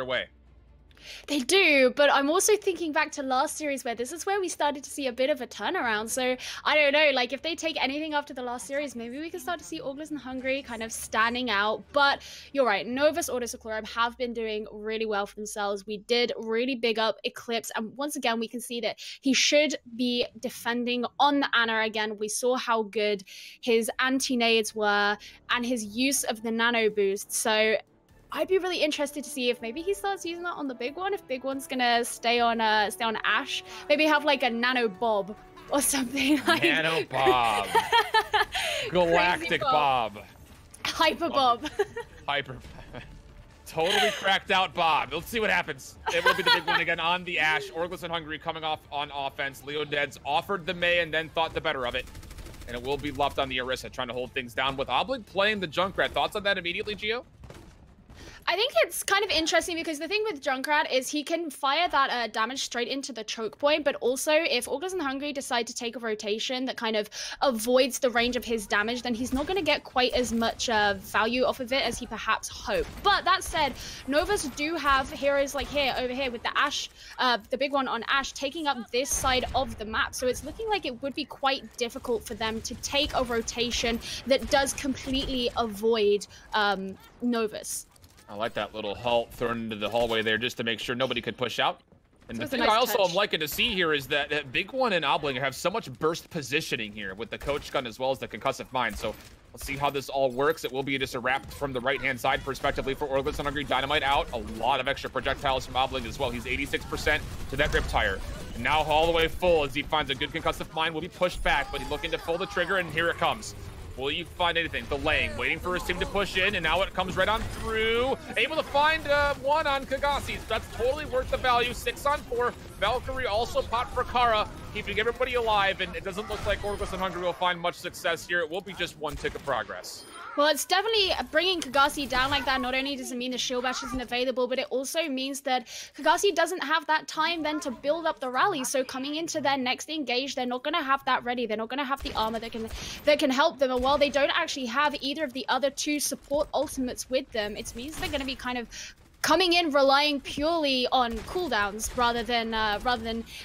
their way. They do, but I'm also thinking back to last series where this is where we started to see a bit of a turnaround. So I don't know, like if they take anything after the last series, maybe we can start to see Orgless and Hungry kind of standing out. But you're right, Novus Ordo Seclorum have been doing really well for themselves. We did really big up Eclipse, and once again we can see that he should be defending on the Ana again. We saw how good his anti-nades were and his use of the nano boost. So I'd be really interested to see if maybe he starts using that on the big one. If big one's gonna stay on Ash, maybe have like a nano bob or something. Like Nano bob, galactic bob, hyper bob, hyper. Totally cracked out Bob. Let's see what happens. It will be the big one again on the Ash. Orgless and Hungry coming off on offense. Leo Deads offered the Mei and then thought the better of it. And it will be left on the Orisa, trying to hold things down with Oblig playing the Junkrat. Thoughts on that immediately, Gio? I think it's kind of interesting because the thing with Junkrat is he can fire that damage straight into the choke point, but also if Orgless and Hungry decide to take a rotation that kind of avoids the range of his damage, then he's not going to get quite as much value off of it as he perhaps hoped. But that said, Novus do have heroes like over here with the Ash, the big one on Ash, taking up this side of the map. So it's looking like it would be quite difficult for them to take a rotation that does completely avoid Novus. I like that little halt thrown into the hallway there just to make sure nobody could push out. And the thing I also am liking to see here is that Big One and Obling have so much burst positioning here with the coach gun as well as the concussive mine. So let's see how this all works. It will be just a wrap from the right-hand side perspectively for Orgless and Hungry. Dynamite out. A lot of extra projectiles from Obling as well. He's 86% to that Riptire. And now all the way full as he finds a good concussive mine. Will be pushed back, but he's looking to pull the trigger, and here it comes. Will you find anything? Delaying, waiting for his team to push in, and now it comes right on through. Able to find one on Kagasi. That's totally worth the value. 6 on 4. Valkyrie also popped for Kara, keeping everybody alive, and it doesn't look like Orgless and Hungry will find much success here. It will be just one tick of progress. Well, it's definitely bringing Kagasi down like that. Not only does it mean the shield bash isn't available, but it also means that Kagasi doesn't have that time then to build up the rally. So coming into their next engage, they're not going to have that ready. They're not going to have the armor that can help them. And while they don't actually have either of the other two support ultimates with them, it means they're going to be kind of coming in relying purely on cooldowns rather than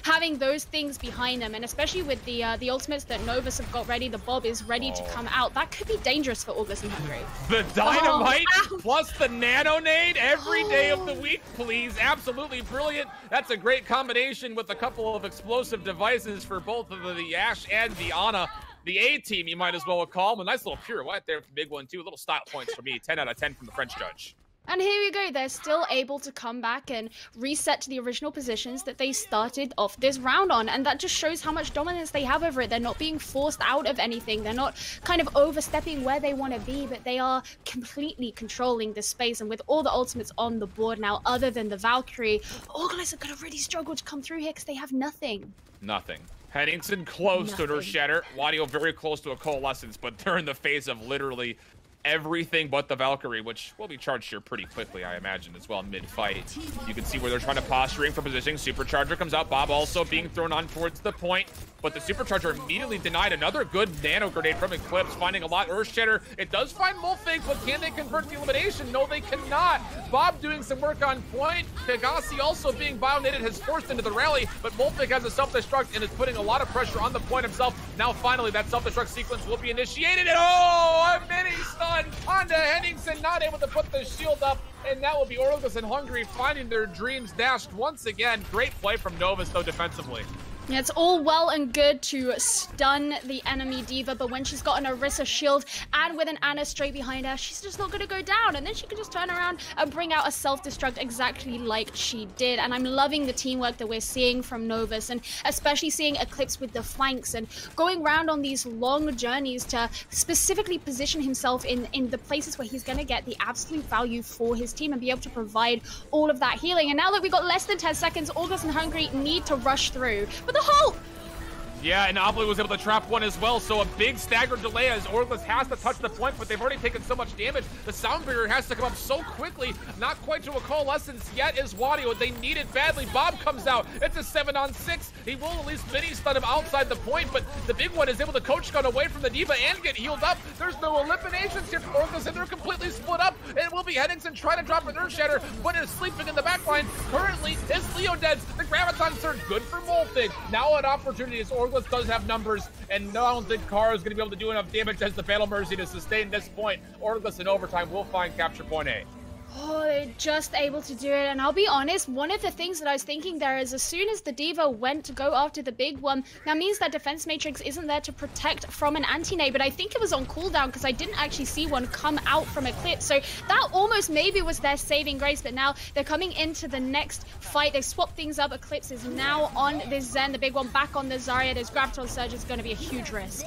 having those things behind them. And especially with the ultimates that Novus have got ready, the Bob is ready to come out. That could be dangerous for Orgless and Hungry. The dynamite plus the nano nade every day of the week, please. Absolutely brilliant. That's a great combination with a couple of explosive devices for both of the Ash and the Ana. The A team, you might as well call them. A nice little pirouette there for the big one, too. A little style points for me. 10 out of 10 from the French judge. And here we go, they're still able to come back and reset to the original positions that they started off this round on, and that just shows how much dominance they have over it. They're not being forced out of anything, they're not kind of overstepping where they want to be, but they are completely controlling the space. And with all the ultimates on the board now, other than the Valkyrie, Orgless are going to really struggle to come through here because they have nothing. Nothing. Henningsen close to an Earth Shatter, Wadio very close to a Coalescence, but they're in the face of literally everything but the Valkyrie, which will be charged here pretty quickly, I imagine, as well mid-fight. You can see where they're trying to posturing for positioning. Supercharger comes out. Bob also being thrown on towards the point, but the Supercharger immediately denied. Another good nano grenade from Eclipse, finding a lot. Earthshatter, it does find Mulfig, but can they convert the elimination? No, they cannot. Bob doing some work on point. Kagasi also being bionated has forced into the rally, but Mulfig has a self-destruct and is putting a lot of pressure on the point himself. Now finally that self-destruct sequence will be initiated, and oh, a mini stun onto Henningsen, not able to put the shield up, and that will be Orgless and Hungry finding their dreams dashed once again. Great play from Novus, though, defensively. Yeah, it's all well and good to stun the enemy diva, but when she's got an Orisa shield and with an Ana straight behind her, she's just not going to go down, and then she can just turn around and bring out a self-destruct exactly like she did. And I'm loving the teamwork that we're seeing from Novus, and especially seeing Eclipse with the flanks and going around on these long journeys to specifically position himself in the places where he's going to get the absolute value for his team and be able to provide all of that healing. And now that we've got less than 10 seconds, Orgless and Hungry need to rush through. But the whole Yeah, and Obli was able to trap one as well, so a big staggered delay as Orgless has to touch the point, but they've already taken so much damage. The sound barrier has to come up so quickly. Not quite to a coalescence yet is Wadio. They need it badly. Bob comes out. It's a 7-on-6. He will at least mini stun him outside the point, but the big one is able to coach gun away from the D.Va and get healed up. There's no eliminations here for Orgless, and they're completely split up. It will be Henningsen trying to drop an Earth Shatter, but is sleeping in the backline. Currently, is Leodeads. The Graviton Surge, good for Molfig. Now an opportunity as Orgless does have numbers, and no, I don't think Kara is going to be able to do enough damage as the Battle Mercy to sustain this point. Orgless in overtime will find capture point A. Oh, they're just able to do it. And I'll be honest, one of the things that I was thinking there is as soon as the D.Va went to go after the big one, that means that defense matrix isn't there to protect from an anti-nade. But I think it was on cooldown because I didn't actually see one come out from Eclipse. So that almost maybe was their saving grace. But now they're coming into the next fight. They swap things up. Eclipse is now on this Zen, the big one back on the Zarya. Those Graviton Surge is going to be a huge risk.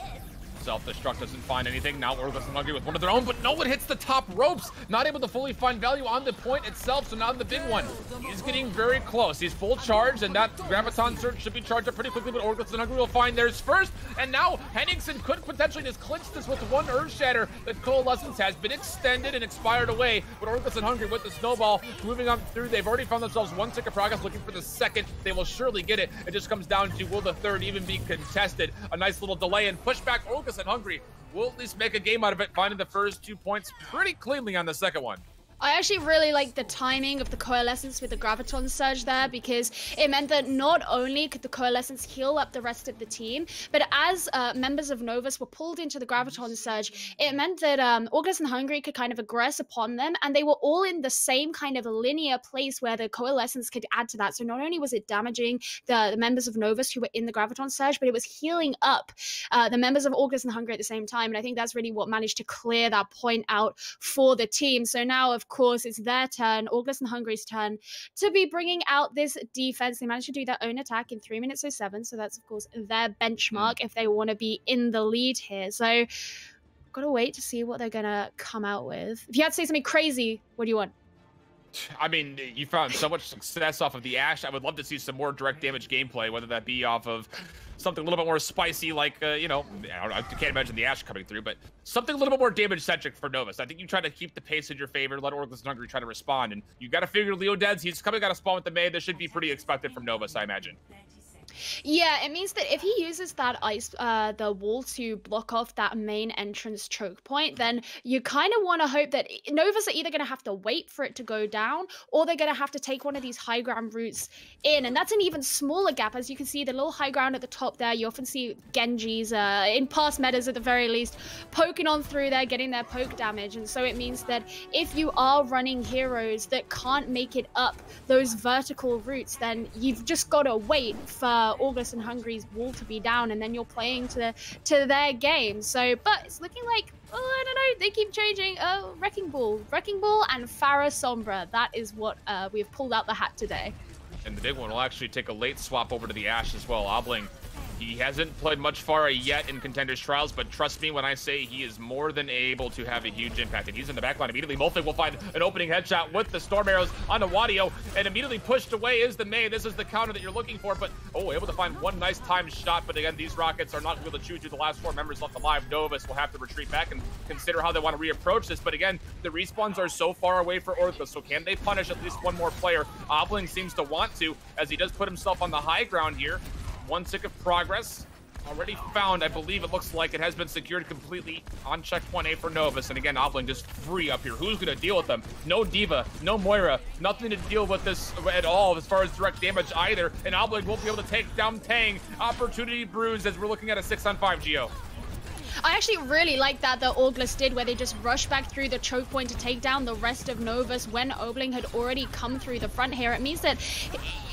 Self-destruct doesn't find anything. Now Orgless and Hungry with one of their own, but no one hits the top ropes. Not able to fully find value on the point itself, so now the big one. He's getting very close. He's full charge, and that Graviton Surge should be charged up pretty quickly, but Orgless and Hungry will find theirs first. And now Henningsen could potentially just clinch this with one Earth Shatter. The Coalescence has been extended and expired away, but Orgless and Hungry with the snowball moving on through. They've already found themselves one tick of progress, looking for the second. They will surely get it. It just comes down to will the third even be contested. A nice little delay and pushback. Orgless and Hungry will at least make a game out of it, finding the first 2 points pretty cleanly on the second one. I actually really like the timing of the Coalescence with the Graviton Surge there, because it meant that not only could the Coalescence heal up the rest of the team, but as members of Novus were pulled into the Graviton Surge, it meant that Orgless and Hungry could kind of aggress upon them, and they were all in the same kind of linear place where the Coalescence could add to that. So not only was it damaging the members of Novus who were in the Graviton Surge, but it was healing up the members of Orgless and Hungry at the same time, and I think that's really what managed to clear that point out for the team. So now, of course, it's their turn, Orgless and Hungry's turn, to be bringing out this defense. They managed to do their own attack in 3 minutes 07, so that's, of course, their benchmark if they want to be in the lead here. So, gotta wait to see what they're gonna come out with. If you had to say something crazy, what do you want? I mean, you found so much success off of the Ashe. I would love to see some more direct damage gameplay, whether that be off of something a little bit more spicy, like, you know, I can't imagine the Ashe coming through, but something a little bit more damage-centric for Novus. I think you try to keep the pace in your favor, let Orgless and Hungry try to respond, and you got to figure Leodeads, he's coming out of spawn with the Mei. This should be pretty expected from Novus, I imagine. Yeah, it means that if he uses that ice, the wall to block off that main entrance choke point, then you kind of want to hope that Novus are either going to have to wait for it to go down, or they're going to have to take one of these high ground routes in, and that's an even smaller gap. As you can see, the little high ground at the top there, you often see Genjis, in past metas at the very least, poking on through there, getting their poke damage, and so it means that if you are running heroes that can't make it up those vertical routes, then you've just got to wait for Orgless and Hungry's wall to be down, and then you're playing to their game. So, but it's looking like, oh, I don't know, they keep changing. Wrecking Ball and Farah Sombra. That is what we've pulled out the hat today. And the big one will actually take a late swap over to the Ashe as well. Obling, he hasn't played much Farah yet in Contenders Trials, but trust me when I say he is more than able to have a huge impact. And he's in the backline immediately. Molfig will find an opening headshot with the Storm Arrows on the Wadio, and immediately pushed away is the Mei. This is the counter that you're looking for, but able to find one nice timed shot. But again, these Rockets are not going to be able to chew through the last 4 members left alive. Novus will have to retreat back and consider how they want to reapproach this. But again, the respawns are so far away for Orgless, so can they punish at least one more player? Obling seems to want to, as he does put himself on the high ground here. One tick of progress already found. I believe it looks like it has been secured completely on checkpoint A for Novus. And again, Obling just free up here. Who's going to deal with them? No D.Va, no Moira, nothing to deal with this at all as far as direct damage either. And Obling won't be able to take down Tang. Opportunity bruised as we're looking at a 6-on-5 Geo. I actually really like that Orgless did, where they just rushed back through the choke point to take down the rest of Novus when Obling had already come through the front here. It means that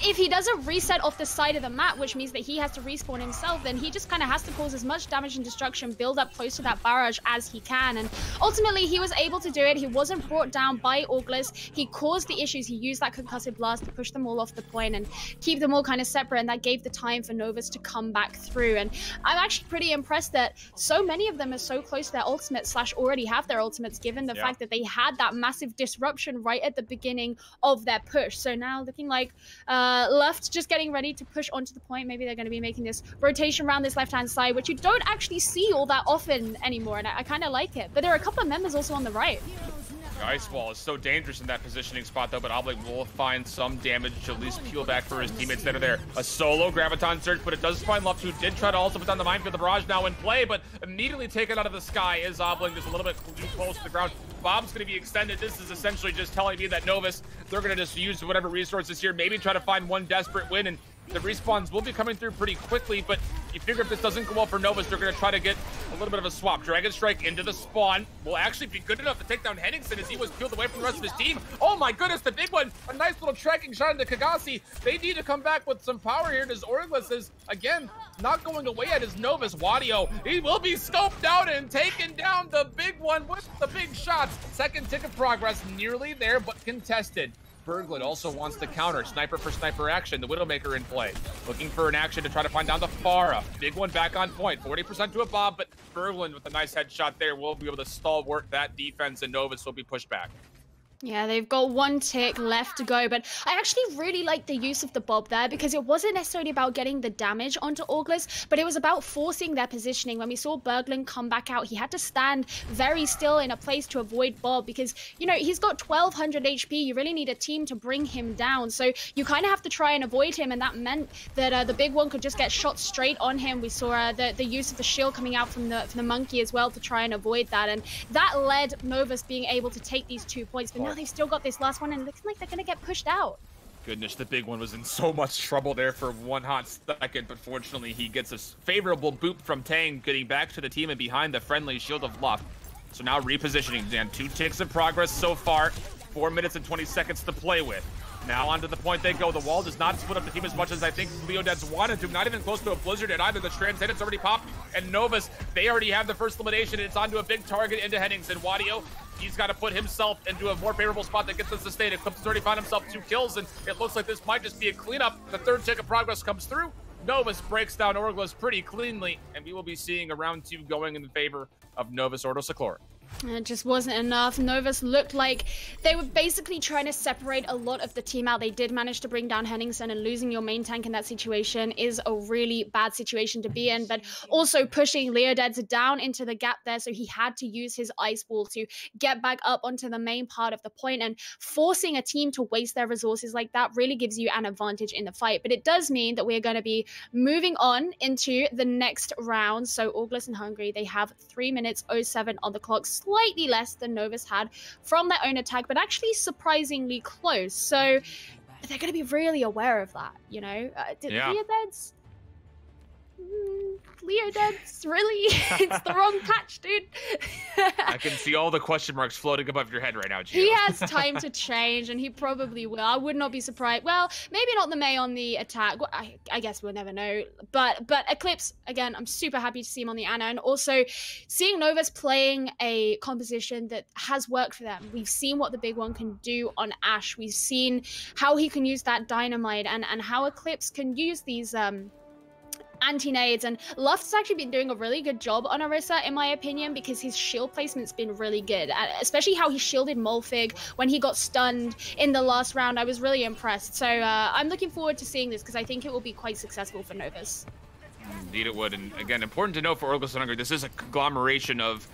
if he doesn't reset off the side of the map, which means that he has to respawn himself, then he just kind of has to cause as much damage and destruction, build up close to that barrage as he can. And ultimately, he was able to do it. He wasn't brought down by Orgless. He caused the issues. He used that concussive blast to push them all off the point and keep them all kind of separate, and that gave the time for Novus to come back through. And I'm actually pretty impressed that so many of them are so close to their ultimate / already have their ultimates, given the fact that they had that massive disruption right at the beginning of their push. So now looking like Luft just getting ready to push onto the point. Maybe they're going to be making this rotation around this left-hand side, which you don't actually see all that often anymore, and I kind of like it. But there are a couple of members also on the right. The ice wall is so dangerous in that positioning spot, though, but Oblig will find some damage to at least peel back for his teammates that are there. A solo Graviton Surge, but it does find Luft, who did try to also put down the minefield. The barrage now in play, but immediately taken out of the sky is Oblig, just a little bit too close to the ground. Bob's going to be extended. This is essentially just telling me that Novus, they're going to just use whatever resources here, maybe try to find one desperate win, and the respawns will be coming through pretty quickly, but you figure if this doesn't go well for Novus, they're going to try to get a little bit of a swap. Dragon Strike into the spawn will actually be good enough to take down Henningsen as he was peeled away from the rest of his team. Oh my goodness, the big one. A nice little tracking shot into Kagasi. They need to come back with some power here as Orgless is, again, not going away at his Novus. Wadio, he will be scoped out and taken down. The big one with the big shots. Second tick of progress, nearly there, but contested. Berglund also wants to counter. Sniper for sniper action. The Widowmaker in play. Looking for an action to try to find down the Pharah. Big one back on point. 40% to a Bob, but Berglund with a nice headshot there will be able to stalwart that defense, and Novus will be pushed back. Yeah, they've got one tick left to go, but I actually really like the use of the Bob there because it wasn't necessarily about getting the damage onto Orgless, but it was about forcing their positioning. When we saw Berglund come back out, he had to stand very still in a place to avoid Bob because, you know, he's got 1200 HP. You really need a team to bring him down. So you kind of have to try and avoid him, and that meant that the big one could just get shot straight on him. We saw the use of the shield coming out from the monkey as well to try and avoid that, and that led Novus being able to take these 2 points. But now they've still got this last one, and it looks like they're going to get pushed out. Goodness, the big one was in so much trouble there for one hot second, but fortunately he gets a favorable boop from Tang, getting back to the team and behind the friendly Shield of Luft. So now repositioning, Dan. 2 ticks of progress so far, 4 minutes and 20 seconds to play with. Now onto the point they go. The wall does not split up the team as much as I think Leodad's wanted to. Not even close to a blizzard at either. The Transcendent's already popped, and Novus, they already have the first elimination, and it's onto a big target into Henningsen. Wadio, he's got to put himself into a more favorable spot that gets us sustained. Eclipse has already found himself 2 kills, and it looks like this might just be a cleanup. The third tick of progress comes through. Novus breaks down Orgless pretty cleanly, and we will be seeing a round 2 going in favor of Novus Ordo Seclorum. It just wasn't enough. Novus looked like they were basically trying to separate a lot of the team out. They did manage to bring down Henningsen, and losing your main tank in that situation is a really bad situation to be in, but also pushing Leodad's down into the gap there, so he had to use his ice wall to get back up onto the main part of the point, and forcing a team to waste their resources like that really gives you an advantage in the fight. But it does mean that we're going to be moving on into the next round. So Orgless and Hungry, they have 3 minutes 07 on the clock, slightly less than Novus had from their own attack, but actually surprisingly close. So they're going to be really aware of that, you know? Leodad's really, it's the wrong patch, dude. I can see all the question marks floating above your head right now, Gio. He has time to change, and he probably will. I would not be surprised. Well, maybe not the Mei on the attack. Well, I guess we'll never know. But Eclipse, again, I'm super happy to see him on the Ana, and also seeing Novus playing a composition that has worked for them. We've seen what the big one can do on Ashe. We've seen how he can use that dynamite, and how Eclipse can use these anti-nades, and Luft's actually been doing a really good job on Orisa, in my opinion, because his shield placement's been really good, especially how he shielded Molfig when he got stunned in the last round. I was really impressed, so I'm looking forward to seeing this because I think it will be quite successful for Novus. Indeed it would, and again, important to know for Orgless and Hungry, this is a conglomeration of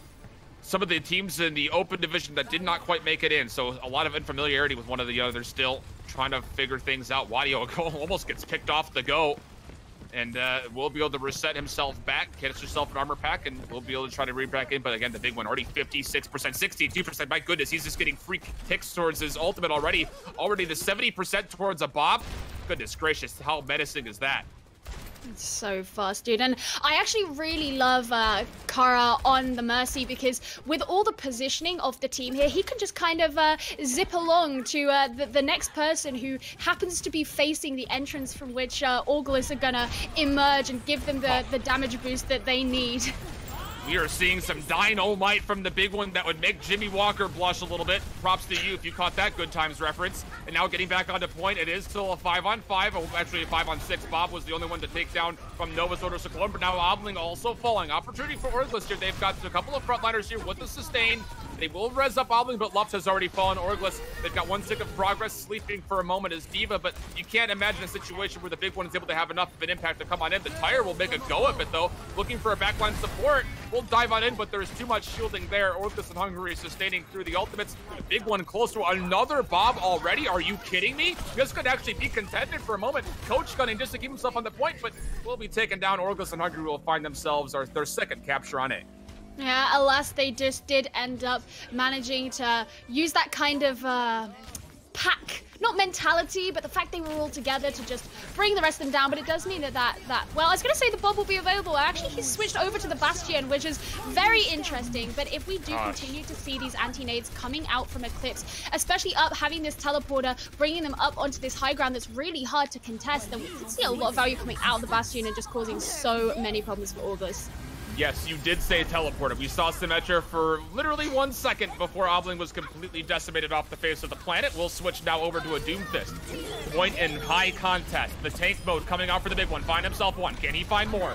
some of the teams in the open division that did not quite make it in, so a lot of unfamiliarity with one of the others, still trying to figure things out. Wadio almost gets picked off the go, and will be able to reset himself back, gets himself an armor pack, and we'll be able to try to read back in. But again, the big one already 56%, 62%. My goodness, he's just getting free ticks towards his ultimate already. Already the 70% towards a Bob. Goodness gracious, how menacing is that? It's so fast, dude. And I actually really love Kara on the Mercy, because with all the positioning of the team here, he can just kind of zip along to the next person who happens to be facing the entrance from which Orgless are gonna emerge and give them the damage boost that they need. We are seeing some dynamite from the big one that would make Jimmy Walker blush a little bit. Props to you if you caught that Good Times reference. And now getting back onto point, it is still a 5-on-5. Oh, actually a 5-on-6. Bob was the only one to take down from Novus Ordo Seclorum, but now Obling also falling. Opportunity for Orgless here. They've got a couple of frontliners here with the sustain. They will res up Obling, but Luft has already fallen. Orgless, they've got one stick of progress, sleeping for a moment as Diva, but you can't imagine a situation where the big one is able to have enough of an impact to come on in. The Tire will make a go of it, though. Looking for a backline support. We'll dive on in, but there's too much shielding there. Orgless and Hungary sustaining through the ultimates. The big one close to another Bob already. Are you kidding me? This could actually be contended for a moment. Coach gunning just to keep himself on the point, but will be taken down. Orgless and Hungary will find themselves their second capture on A. Yeah, alas, they just did end up managing to use that kind of pack, not mentality, but the fact they were all together to just bring the rest of them down. But it does mean that well, I was going to say the Bob will be available. Actually, he's switched over to the Bastion, which is very interesting. But if we do continue to see these anti-nades coming out from Eclipse, especially up having this teleporter, bringing them up onto this high ground that's really hard to contest, then we can see a lot of value coming out of the Bastion and just causing so many problems for Orgless. Yes, you did say teleporter. We saw Symmetra for literally 1 second before Obling was completely decimated off the face of the planet. We'll switch now over to a Doomfist. Point in high contest. The tank mode coming out for the big one. Find himself one. Can he find more?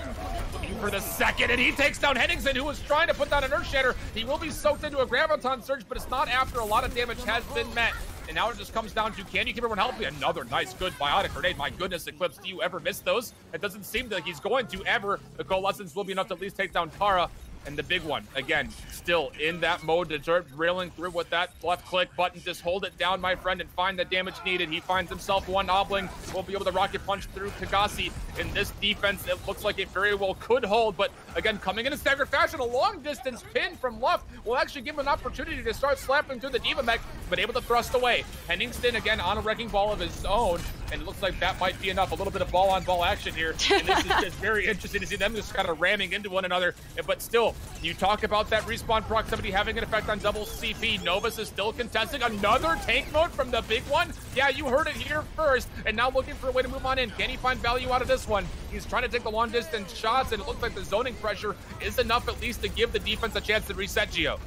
Looking for the second, and he takes down Henningsen, who was trying to put down an Earth Shatter. He will be soaked into a Graviton Surge, but it's not after a lot of damage has been met. And now it just comes down to, can you keep everyone healthy? Another nice, good biotic grenade. My goodness, Eclipse, do you ever miss those? It doesn't seem that he's going to ever. The Coalescence will be enough to at least take down Tara. And the big one, again, still in that mode to start railing through with that left click button. Just hold it down, my friend, and find the damage needed. He finds himself one. Obling will be able to rocket punch through Kagasi. In this defense, it looks like it very well could hold, but again, coming in a staggered fashion, a long distance pin from Luft will actually give him an opportunity to start slapping through the Diva mech, but able to thrust away. Henningsen again on a wrecking ball of his own, and it looks like that might be enough. A little bit of ball-on-ball action here, and this is just very interesting to see them just kind of ramming into one another, but still, you talk about that respawn proximity having an effect on double CP. Novus is still contesting another tank mode from the big one. Yeah, you heard it here first, and now looking for a way to move on in. Can he find value out of this one? He's trying to take the long distance shots, and it looks like the zoning pressure is enough at least to give the defense a chance to reset Geo.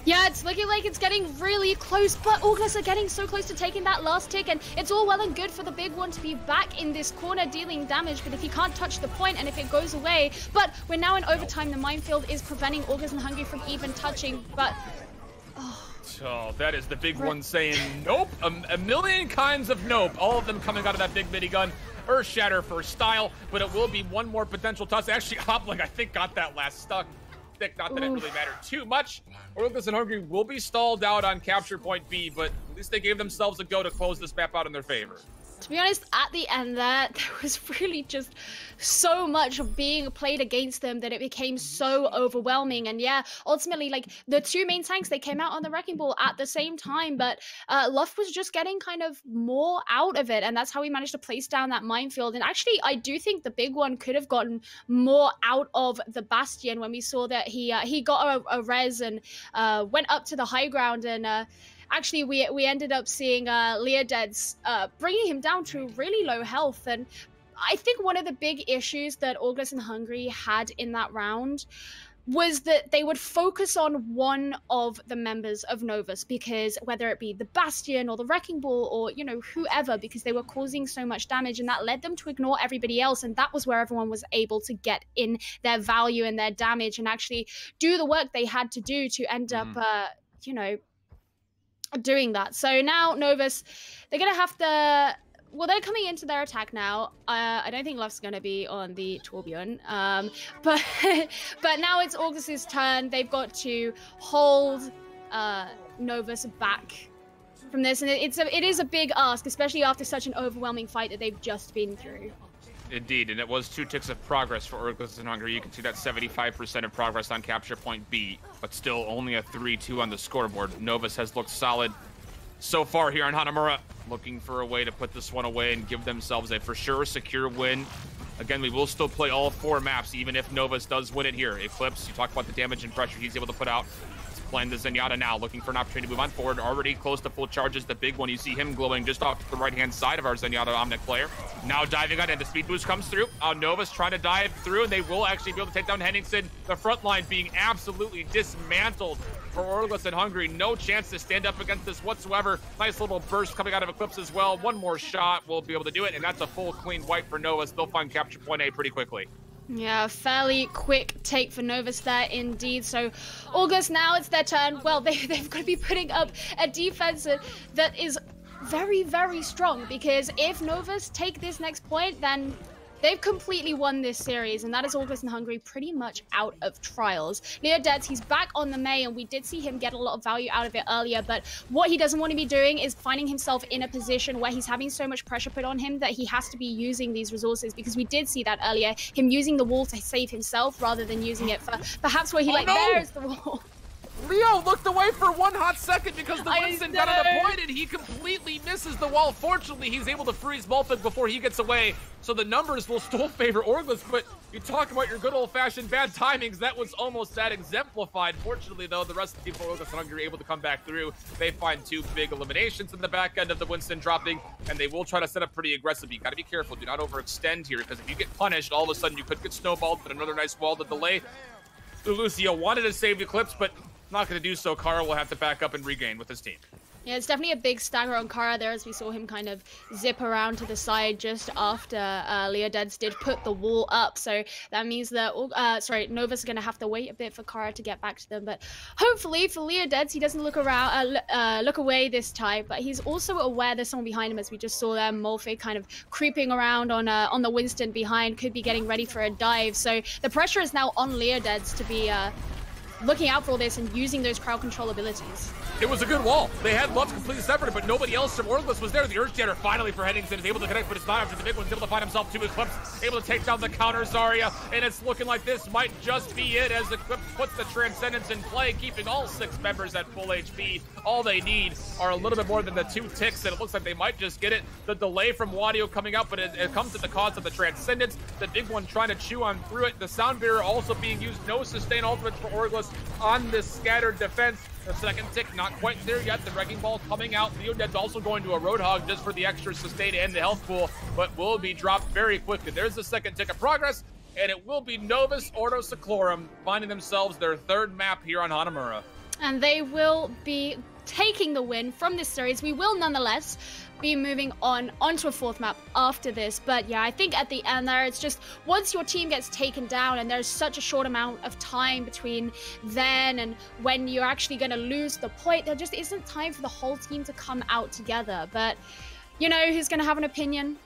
Yeah, it's looking like it's getting really close, but Orgless are getting so close to taking that last tick, and it's all well and good for the big one to be back in this corner dealing damage, but if he can't touch the point and if it goes away, but we're now in overtime, the minefield is preventing Orgless and Hungry from even touching, but... Oh, that is the big one saying nope, a million kinds of nope, all of them coming out of that big minigun. Earth Shatter for style, but it will be one more potential toss. Actually, Obling, I think, got that last stuck. Not that it really mattered too much. Orgless and Hungry will be stalled out on capture point B, but at least they gave themselves a go to close this map out in their favor. To be honest, at the end there was really just so much being played against them that it became so overwhelming. And yeah, ultimately, like, the two main tanks, they came out on the Wrecking Ball at the same time, but Luft was just getting kind of more out of it, and that's how we managed to place down that minefield. And actually, I do think the big one could have gotten more out of the Bastion when we saw that he got a res and went up to the high ground, and actually, we ended up seeing Leoded's bringing him down to really low health. And I think one of the big issues that Orgless and Hungry had in that round was that they would focus on one of the members of Novus, because whether it be the Bastion or the Wrecking Ball or, you know, whoever, because they were causing so much damage, and that led them to ignore everybody else. And that was where everyone was able to get in their value and their damage and actually do the work they had to do to end up, you know, doing that. So now Novus, they're gonna have to, well, they're coming into their attack now. I don't think Luft's gonna be on the Torbjorn, but now it's Orgless's turn. They've got to hold Novus back from this, and it is a big ask, especially after such an overwhelming fight that they've just been through. Indeed, and it was 2 ticks of progress for Orgless and Hungry. You can see that 75% of progress on capture point B, but still only a 3-2 on the scoreboard. Novus has looked solid so far here on Hanamura, looking for a way to put this one away and give themselves a for sure secure win. Again, we will still play all 4 maps, even if Novus does win it here. Eclipse, you talk about the damage and pressure he's able to put out. playing the Zenyatta now, looking for an opportunity to move on forward. Already close to full charges. The big one, you see him glowing just off to the right-hand side of our Zenyatta Omnic player. Now diving on in, the speed boost comes through. Novus trying to dive through, and they will actually be able to take down Henningsen. The front line being absolutely dismantled for Orgless and Hungry. No chance to stand up against this whatsoever. Nice little burst coming out of Eclipse as well. One more shot will be able to do it, and that's a full clean wipe for Novus. They'll find capture point A pretty quickly. Yeah, fairly quick take for Novus there indeed. So Orgless, now it's their turn. Well, they've got to be putting up a defense that is very, very strong, because if Novus take this next point, then they've completely won this series, and that is Orgless and Hungry pretty much out of trials. Leodets, he's back on the Mei, and we did see him get a lot of value out of it earlier, but what he doesn't want to be doing is finding himself in a position where he's having so much pressure put on him that he has to be using these resources, because we did see that earlier, him using the wall to save himself rather than using it for perhaps where he there's the wall. Leo looked away for one hot second because the Winston got on a point, and he completely misses the wall. Fortunately, he's able to freeze Mulfig before he gets away, so the numbers will still favor Orgless. But you talk about your good old-fashioned bad timings, that was almost that exemplified. Fortunately, though, the rest of the people Orgless and Hungry are able to come back through. They find two big eliminations in the back end of the Winston dropping, and they will try to set up pretty aggressive. You got to be careful. Do not overextend here, because if you get punished, all of a sudden you could get snowballed, but another nice wall to delay. Lucio wanted to save the Eclipse, but not going to do so. Kara will have to back up and regain with his team. Yeah, it's definitely a big stagger on Kara there, as we saw him kind of zip around to the side just after Leodeds did put the wall up. So that means that, Novus is going to have to wait a bit for Kara to get back to them. But hopefully for Leodeds, he doesn't look away this time. But he's also aware there's someone behind him, as we just saw there. Molfe kind of creeping around on the Winston behind, could be getting ready for a dive. So the pressure is now on Leodeds to be looking out for all this and using those crowd control abilities. It was a good wall. They had Love completely separated, but nobody else from Orgless was there. The Urge Jetter finally for Henningsen is able to connect, but it's not after the big one's able to find himself two Eclipse, able to take down the counter Zarya, and it's looking like this might just be it as Eclipse puts the Transcendence in play, keeping all 6 members at full HP. All they need are a little bit more than the 2 ticks, and it looks like they might just get it. The delay from Wadio coming out, but it comes at the cost of the Transcendence. The big one trying to chew on through it. The Sound Bearer also being used. No sustain ultimates for Orgless on this scattered defense. The second tick not quite there yet. The Wrecking Ball coming out. Leoded's also going to a Roadhog just for the extra sustain and the health pool, but will be dropped very quickly. There's the second tick of progress, and it will be Novus Ordo Seclorum finding themselves their 3rd map here on Hanamura. And they will be taking the win from this series. We will nonetheless be moving onto a 4th map after this, but yeah, I think at the end there, it's just once your team gets taken down and there's such a short amount of time between then and when you're actually going to lose the point, there just isn't time for the whole team to come out together. But you know who's going to have an opinion?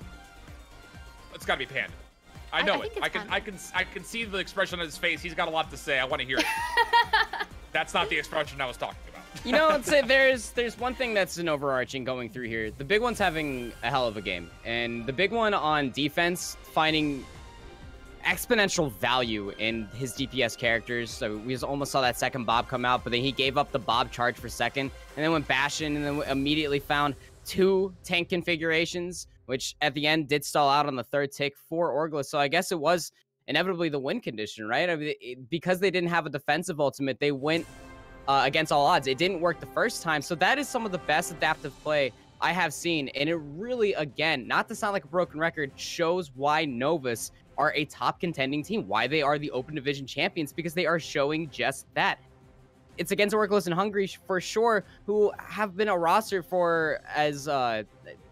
It's got to be Panda. I know it. I can see the expression on his face. He's got a lot to say. I want to hear it. That's not the expression I was talking about. You know, there's one thing that's an overarching going through here. The big one's having a hell of a game, and the big one on defense finding exponential value in his DPS characters. So we almost saw that second Bob come out, but then he gave up the Bob charge for second, and then went Bastion, and then immediately found 2 tank configurations, which at the end did stall out on the 3rd tick for Orgless. So I guess it was inevitably the win condition, right? I mean, because they didn't have a defensive ultimate, they went against all odds. It didn't work the first time, so that is some of the best adaptive play I have seen, and it really, again, not to sound like a broken record, shows why Novus are a top contending team, why they are the Open Division champions, because they are showing just that. It's against Orgless and Hungry for sure, who have been a roster for as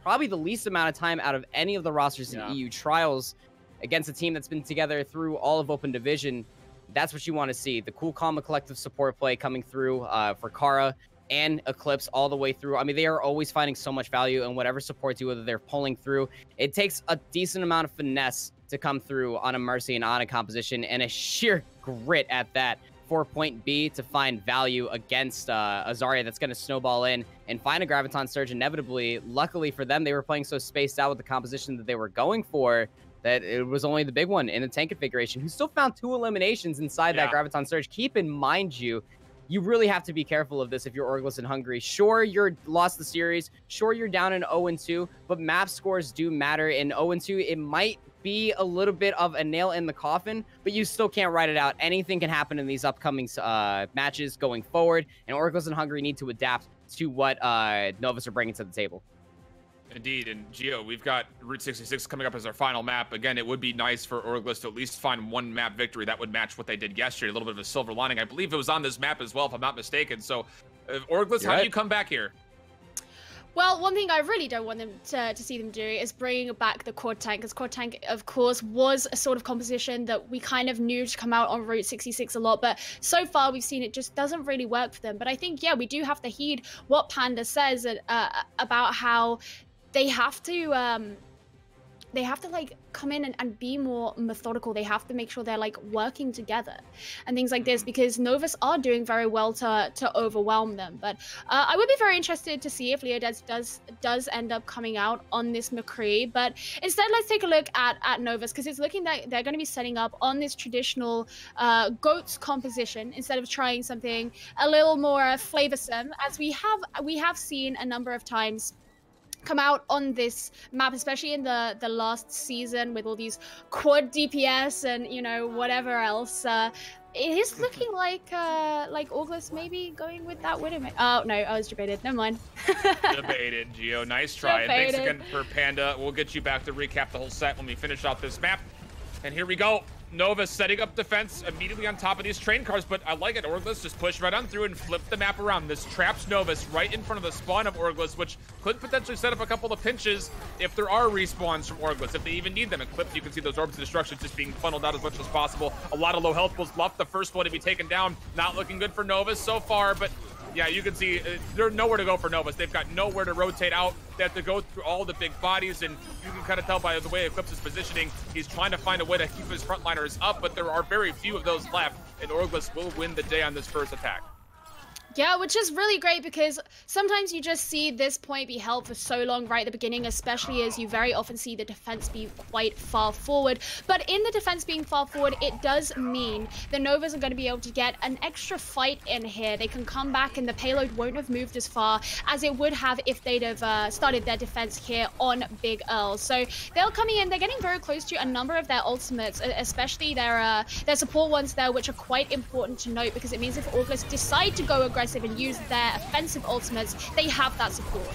probably the least amount of time out of any of the rosters in EU trials, against a team that's been together through all of Open Division. That's what you want to see. The cool, calm, and collective support play coming through for Kara and Eclipse all the way through. I mean, they are always finding so much value in whatever supports you, whether they're pulling through. It takes a decent amount of finesse to come through on a Mercy and on a composition, and a sheer grit at that for point B to find value against a Zarya that's going to snowball in and find a Graviton Surge inevitably. Luckily for them, they were playing so spaced out with the composition that they were going for that it was only the big one in the tank configuration, who still found 2 eliminations inside that Graviton Surge. Keep in mind, you you really have to be careful of this if you're Orgless and Hungry. Sure, you're lost the series. Sure, you're down in 0-2, but map scores do matter. In 0-2, it might be a little bit of a nail in the coffin, but you still can't write it out. Anything can happen in these upcoming matches going forward, and Orgless and Hungry need to adapt to what Novus are bringing to the table. Indeed, and Gio, we've got Route 66 coming up as our final map. Again, it would be nice for Orgless to at least find one map victory that would match what they did yesterday. A little bit of a silver lining. I believe it was on this map as well, if I'm not mistaken. So, Orgless, how do you come back here? Well, one thing I really don't want them to see them do is bring back the quad tank, because quad tank, of course, was a sort of composition that we kind of knew to come out on Route 66 a lot, but so far we've seen it just doesn't really work for them. But I think, yeah, we do have to heed what Panda says about how they have to like come in and be more methodical. They have to make sure they're like working together and things like this, because Novus are doing very well to overwhelm them. But I would be very interested to see if Leodez does end up coming out on this McCree. But instead, let's take a look at Novus, because it's looking that they're going to be setting up on this traditional goats composition instead of trying something a little more flavorsome, as we have seen a number of times come out on this map, especially in the last season with all these quad DPS and, you know, whatever else. It is looking like Orgless maybe going with that Widow. Oh no, I was debated. Never mind. Debated, Gio. Nice try. And thanks again for Panda. We'll get you back to recap the whole set when we finish off this map. And here we go. Novus setting up defense immediately on top of these train cars, but I like it. Orgless just push right on through and flip the map around. This traps Novus right in front of the spawn of Orgless, which could potentially set up a couple of pinches if there are respawns from Orgless, if they even need them. And clips, you can see those orbs of destruction just being funneled out as much as possible. A lot of low health pools left. The first one to be taken down. Not looking good for Novus so far, but yeah, you can see there's nowhere to go for Novus. They've got nowhere to rotate out. They have to go through all the big bodies, and you can kind of tell by the way Eclipse is positioning. He's trying to find a way to keep his frontliners up, but there are very few of those left, and Orgless will win the day on this first attack. Yeah, which is really great, because sometimes you just see this point be held for so long right at the beginning, especially as you very often see the defense be quite far forward. But in the defense being far forward, it does mean the Novas are going to be able to get an extra fight in here. They can come back and the payload won't have moved as far as it would have if they'd have started their defense here on Big Earl. So they're coming in, they're getting very close to a number of their ultimates, especially their support ones there, which are quite important to note, because it means if Orgless decide to go aggressive and use their offensive ultimates, they have that support.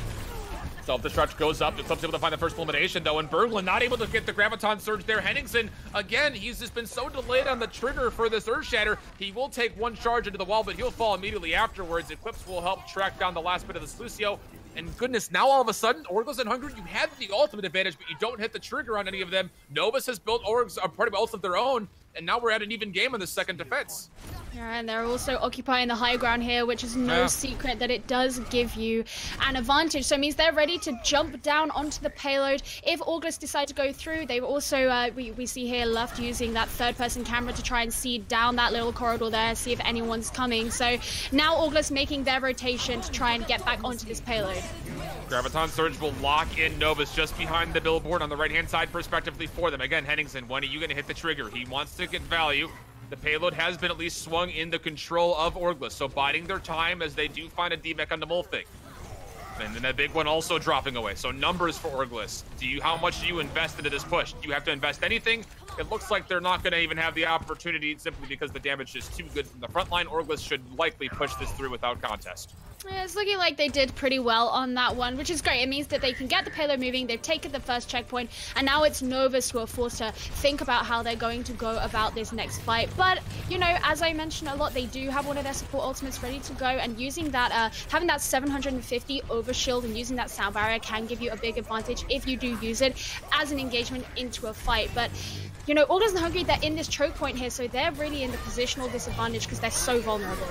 Self-destruct goes up. The Eclipse able to find the first elimination, though, and Berglund not able to get the Graviton Surge there. Henningsen, again, he's just been so delayed on the trigger for this Earth Shatter. He will take one charge into the wall, but he'll fall immediately afterwards. Eclipse will help track down the last bit of the Slucio. And goodness, now all of a sudden, Orgless and Hungry, you had the ultimate advantage, but you don't hit the trigger on any of them. Novus has built a part of ults of their own, and now we're at an even game on the second defense. Yeah, and they're also occupying the high ground here, which is no secret that it does give you an advantage. So it means they're ready to jump down onto the payload. If Orgless decide to go through, they've also, we see here, Luft using that third-person camera to try and see down that little corridor there, see if anyone's coming. So now Orgless making their rotation to try and get back onto this payload. Graviton Surge will lock in Novus just behind the billboard on the right-hand side, respectively, for them. Again, Henningsen, when are you going to hit the trigger? He wants to get value. The payload has been at least swung in the control of Orgless, so biding their time as they do find a D-Mech on the Molthing. And then that big one also dropping away. So numbers for Orgless. How much do you invest into this push? Do you have to invest anything? It looks like they're not going to even have the opportunity simply because the damage is too good from the front line. Orgless should likely push this through without contest. Yeah, it's looking like they did pretty well on that one, which is great. It means that they can get the payload moving. They've taken the first checkpoint, and now it's Novus who are forced to think about how they're going to go about this next fight. But, you know, as I mentioned a lot, they do have one of their support ultimates ready to go, and using that, having that 750 overshield and using that sound barrier can give you a big advantage if you do use it as an engagement into a fight. But, you know, Orgless and Hungry, they're in this choke point here, so they're really in the positional disadvantage because they're so vulnerable.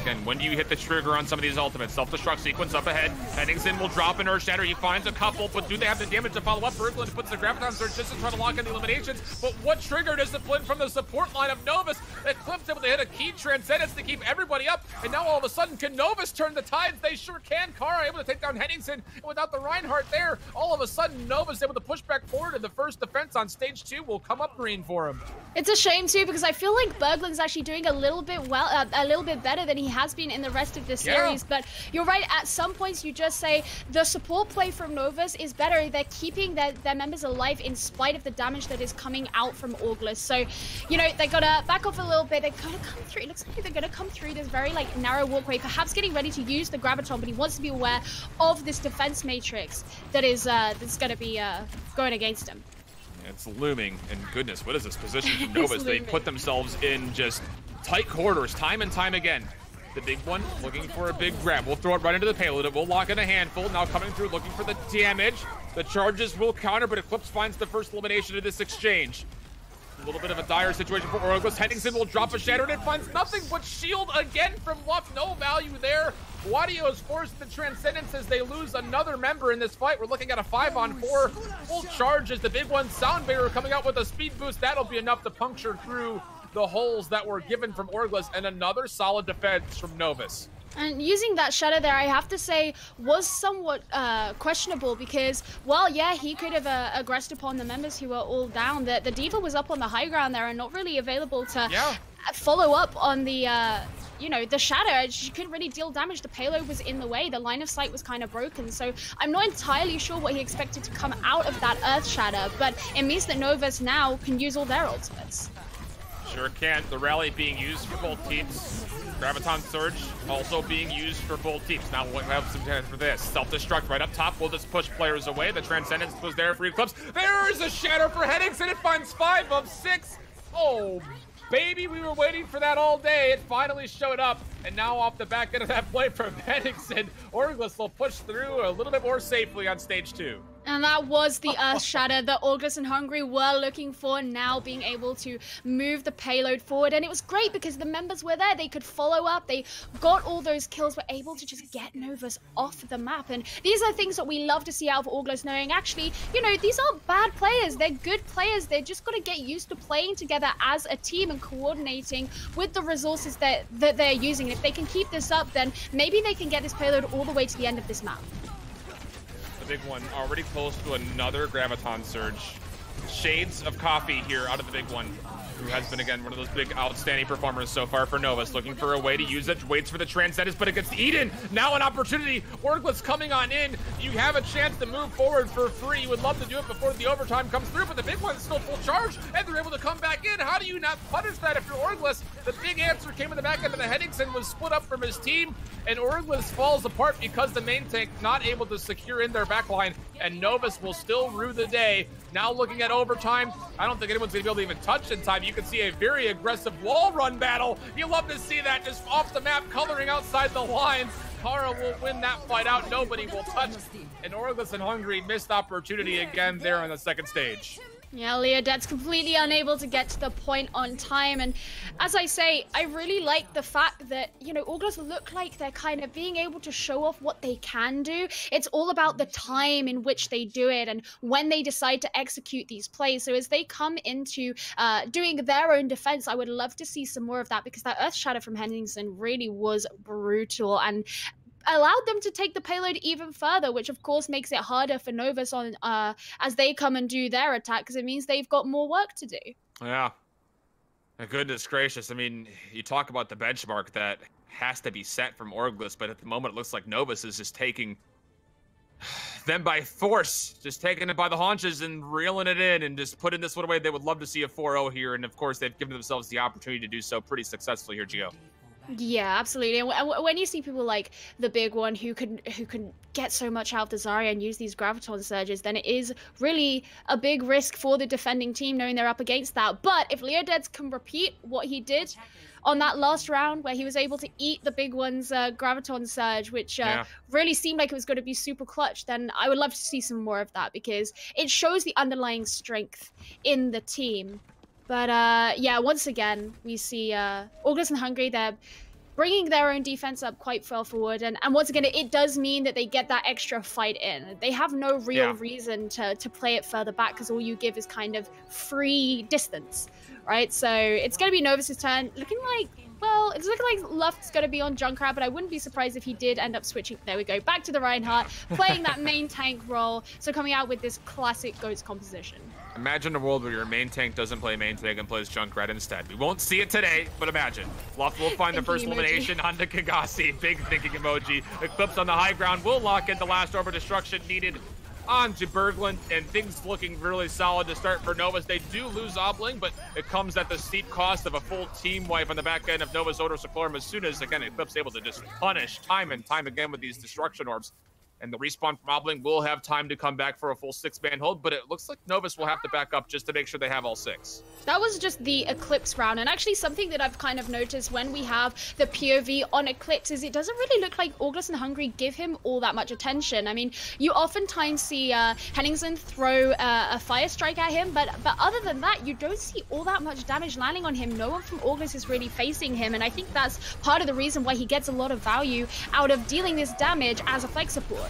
Again, when do you hit the trigger on some of these his ultimate. Self-destruct sequence up ahead. Henningsen will drop an Earth Shatter. He finds a couple, but do they have the damage to follow up? Berglund puts the Graviton Surge just to try to lock in the eliminations. But what trigger discipline from the support line of Novus? Eclipse able to hit a key Transcendence to keep everybody up. And now all of a sudden, can Novus turn the tides? They sure can. Kara able to take down Henningsen. And without the Reinhardt there, all of a sudden, Novus able to push back forward, and the first defense on stage 2 will come up green for him. It's a shame too, because I feel like Berglund's actually doing a little bit better than he has been in the rest of the series. Yeah. But you're right, at some points you just say the support play from Novus is better. They're keeping their members alive in spite of the damage that is coming out from Orgless. So, you know, they gotta back off a little bit. They gotta come through. It looks like they're gonna come through this very like narrow walkway, perhaps getting ready to use the Graviton, but he wants to be aware of this defense matrix that is that's gonna be going against him. It's looming, and goodness, what is this position from Novus? They put themselves in just tight corridors time and time again. The big one looking for a big grab. We'll throw it right into the payload. It will lock in a handful. Now coming through looking for the damage. The charges will counter, but Eclipse finds the first elimination of this exchange. A little bit of a dire situation for Orgless. Henningsen will drop a Shatter, and it finds nothing but shield again from Luff. No value there. Wadio is forced to Transcendence as they lose another member in this fight. We're looking at a 5-on-4. Full charge as the big one. Soundbarrier coming out with a speed boost. That'll be enough to puncture through the holes that were given from Orgless, and another solid defense from Novus. And using that Shadow there, I have to say, was somewhat questionable because, well, yeah, he could have aggressed upon the members who were all down. The D.Va was up on the high ground there and not really available to follow up on the, you know, the Shadow. She couldn't really deal damage. The payload was in the way. The line of sight was kind of broken. So I'm not entirely sure what he expected to come out of that Earth Shatter, but it means that Novus now can use all their ultimates. Sure can. The rally being used for both teams. Graviton Surge also being used for both teams. Now we'll have some time for this. Self-destruct right up top. We'll just push players away. The Transcendence was there for Eclipse. There's a Shatter for Henningsen. It finds 5 of 6. Oh, baby, we were waiting for that all day. It finally showed up. And now off the back end of that play from Henningsen, Orgless will push through a little bit more safely on stage 2. And that was the Earth Shatter that Orgless and Hungry were looking for, now being able to move the payload forward. And it was great because the members were there. They could follow up. They got all those kills, were able to just get Novus off the map. And these are things that we love to see out of Orgless, knowing actually, you know, these aren't bad players. They're good players. They're just got to get used to playing together as a team and coordinating with the resources that they're using. And if they can keep this up, then maybe they can get this payload all the way to the end of this map. Big one already close to another Graviton Surge. Shades of coffee here out of the big one, who has been, again, one of those big outstanding performers so far for Novus. Looking for a way to use it, waits for the Transcendence, but it gets eaten. Now an opportunity. Orgless coming on in. You have a chance to move forward for free. You would love to do it before the overtime comes through, but the big one's still full charge, and they're able to come back in. How do you not punish that if you're Orgless? The big answer came in the back end of the Henningsen, was split up from his team, and Orgless falls apart because the main tank not able to secure in their backline, and Novus will still rue the day. Now looking at overtime, I don't think anyone's going to be able to even touch in time. You can see a very aggressive wall run battle. You love to see that, just off the map, coloring outside the lines. Kara will win that fight out. Nobody will touch. And Orgless and Hungry missed opportunity again there on the second stage. Yeah, Leodet's completely unable to get to the point on time. And as I say, I really like the fact that, you know, Orgless look like they're kind of being able to show off what they can do. It's all about the time in which they do it and when they decide to execute these plays. So as they come into doing their own defense, I would love to see some more of that, because that Earth Shatter from Henningsen really was brutal and allowed them to take the payload even further, which of course makes it harder for Novus on as they come and do their attack, because it means they've got more work to do. Yeah. Goodness gracious. I mean, you talk about the benchmark that has to be set from Orgless, but at the moment it looks like Novus is just taking them by force, just taking it by the haunches and reeling it in and just putting this one away. They would love to see a 4-0 here, and of course they've given themselves the opportunity to do so pretty successfully here, Gio. Yeah, absolutely. And when you see people like the big one who can get so much out of the Zarya and use these Graviton Surges, then it is really a big risk for the defending team knowing they're up against that. But if Leodets can repeat what he did on that last round, where he was able to eat the big one's Graviton Surge, which really seemed like it was going to be super clutch, then I would love to see some more of that, because it shows the underlying strength in the team. But yeah, once again, we see Orgless and Hungry, they're bringing their own defense up quite far forward. And once again, it does mean that they get that extra fight in. They have no real reason to play it further back, because all you give is kind of free distance, right? So it's going to be Novus's turn. Looking like, well, it's looking like Luft's going to be on Junkrat, but I wouldn't be surprised if he did end up switching. There we go, back to the Reinhardt, playing that main tank role. So coming out with this classic GOATS composition. Imagine a world where your main tank doesn't play main tank and plays Junkrat instead. We won't see it today, but imagine. Luft will find the first elimination onto Kagasi. Big thinking emoji. Eclipse on the high ground will lock in the last over destruction needed onto Berglund, and things looking really solid to start for Novus. They do lose Obling, but it comes at the steep cost of a full team wipe on the back end of Novus Ordo Seclorum as soon as, again, Eclipse able to just punish time and time again with these destruction orbs. And the respawn from Obling will have time to come back for a full 6-man hold, but it looks like Novus will have to back up just to make sure they have all 6. That was just the Eclipse round, and actually something that I've kind of noticed when we have the POV on Eclipse is it doesn't really look like Orgless and Hungry give him all that much attention. I mean, you oftentimes see Henningsen throw a fire strike at him, but other than that, you don't see all that much damage landing on him. No one from Orgless is really facing him, and I think that's part of the reason why he gets a lot of value out of dealing this damage as a flex support.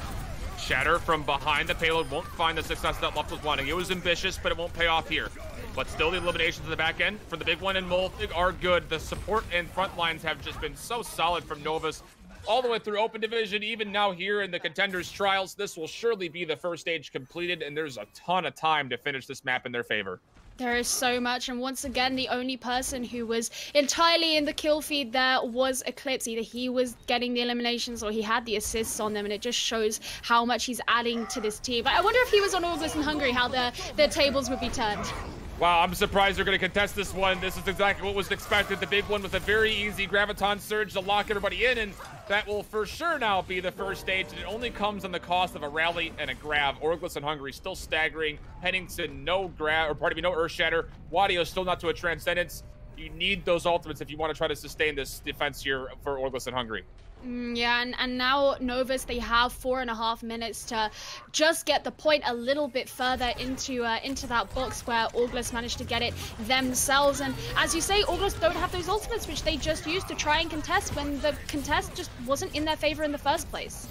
Shatter from behind the payload won't find the success that Luft was wanting. It was ambitious, but it won't pay off here. But still, the eliminations to the back end for the big one and Molfig are good. The support and front lines have just been so solid from Novus all the way through Open Division, even now here in the Contenders trials. This will surely be the first stage completed, and there's a ton of time to finish this map in their favor. There is so much, and once again, the only person who was entirely in the kill feed there was Eclipse. Either he was getting the eliminations or he had the assists on them, and it just shows how much he's adding to this team. I wonder if he was on Orgless and Hungry, how their tables would be turned. Wow, I'm surprised they're going to contest this one. This is exactly what was expected. The big one with a very easy Graviton Surge to lock everybody in, and that will for sure now be the first stage, and it only comes on the cost of a rally and a grab. Orgless and Hungry still staggering. Henningsen, no grab, or pardon me, no Earth Shatter. Wadio still not to a Transcendence. You need those ultimates if you want to try to sustain this defense here for Orgless and Hungry. Yeah, and now Novus, they have 4.5 minutes to just get the point a little bit further into that box where Orgless managed to get it themselves. And as you say, Orgless don't have those ultimates, which they just used to try and contest when the contest just wasn't in their favor in the first place.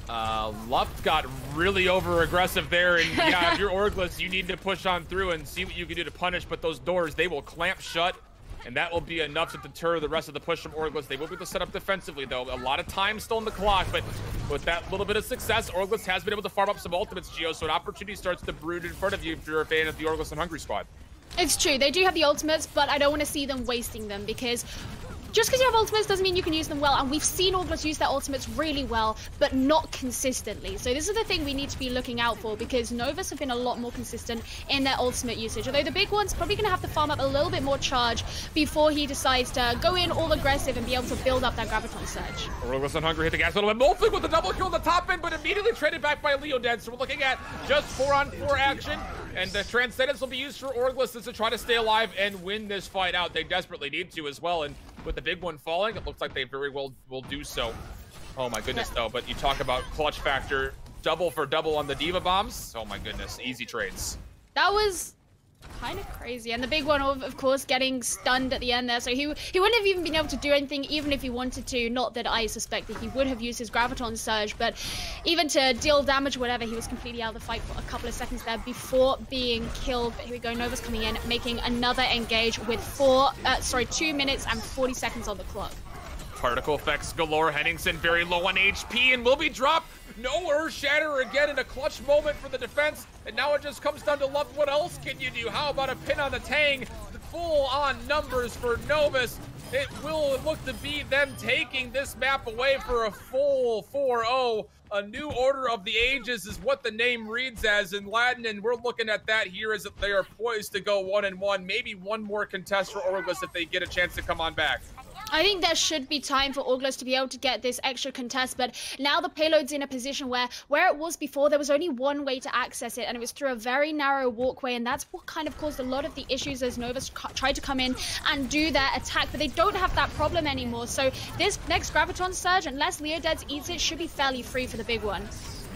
Luft got really over-aggressive there, and yeah, if you're Orgless, you need to push on through and see what you can do to punish, but those doors, they will clamp shut. And that will be enough to deter the rest of the push from Orgless. They will be able to set up defensively, though. A lot of time still on the clock, but with that little bit of success, Orgless has been able to farm up some ultimates, Gio, so an opportunity starts to brood in front of you if you're a fan of the Orgless and Hungry squad. It's true, they do have the ultimates, but I don't want to see them wasting them, because just because you have ultimates doesn't mean you can use them well, and we've seen Orgless use their ultimates really well, but not consistently. So this is the thing we need to be looking out for, because Novus have been a lot more consistent in their ultimate usage. Although the big one's probably going to have to farm up a little bit more charge before he decides to go in all aggressive and be able to build up that Graviton Surge. Orgless and Hungry hit the gas a little bit. Molfig with the double kill on the top end, but immediately traded back by Leo Dead. So we're looking at just 4-on-4 action, and the Transcendence will be used for Orgless to try to stay alive and win this fight out. They desperately need to as well, and with the big one falling, it looks like they very well will do so. Oh my goodness, though, but you talk about clutch factor, double for double on the Diva bombs. Oh my goodness, easy trades. That was kind of crazy, and the big one, of course, getting stunned at the end there, so he wouldn't have even been able to do anything even if he wanted to. Not that I suspect that he would have used his Graviton Surge, but even to deal damage or whatever, he was completely out of the fight for a couple of seconds there before being killed. But here we go, Novus coming in, making another engage with 2 minutes and 40 seconds on the clock. Particle effects galore. Henningsen very low on HP and will be dropped. No Earth Shatter again in a clutch moment for the defense. And now it just comes down to Luft. What else can you do? How about a pin on the Tang? Full on numbers for Novus. It will look to be them taking this map away for a full 4-0. A new order of the ages is what the name reads as in Latin, and we're looking at that here as they are poised to go 1-1. Maybe one more contest for Orgless if they get a chance to come on back. I think there should be time for Orgless to be able to get this extra contest, but now the payload's in a position where it was before, there was only one way to access it, and it was through a very narrow walkway, and that's what kind of caused a lot of the issues as Novus tried to come in and do their attack, but they don't have that problem anymore. So this next Graviton Surge, unless Leodeads eats it, should be fairly free for the big one.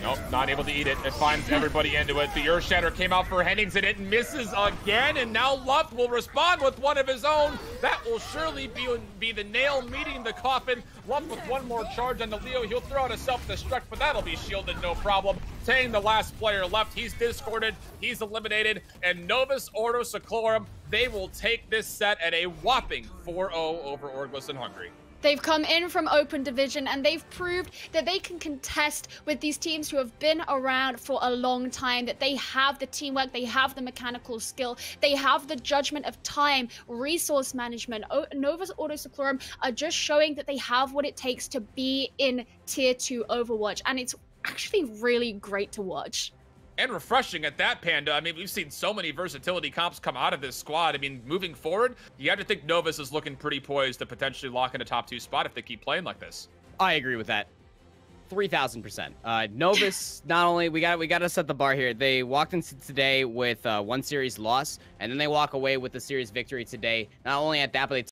Nope, not able to eat it. It finds everybody into it. The Earth Shatter came out for Hennings and it misses again, and now Luft will respond with one of his own. That will surely be the nail meeting the coffin. Luft with one more charge on the Leo. He'll throw out a self-destruct, but that'll be shielded, no problem. Tang, the last player left, he's discorded, he's eliminated, and Novus Ordo Seclorum, they will take this set at a whopping 4-0 over Orgless and Hungary. They've come in from open division and they've proved that they can contest with these teams who have been around for a long time, that they have the teamwork, they have the mechanical skill, they have the judgment of time, resource management. Novus Ordo Seclorum are just showing that they have what it takes to be in tier 2 Overwatch, and it's actually really great to watch. And refreshing at that, Panda. I mean, we've seen so many versatility comps come out of this squad. I mean, moving forward, you have to think Novus is looking pretty poised to potentially lock in a top 2 spot if they keep playing like this. I agree with that. 3,000%. Novus, not only, we got to set the bar here. They walked into today with one series loss, and then they walk away with the series victory today. Not only at that, but they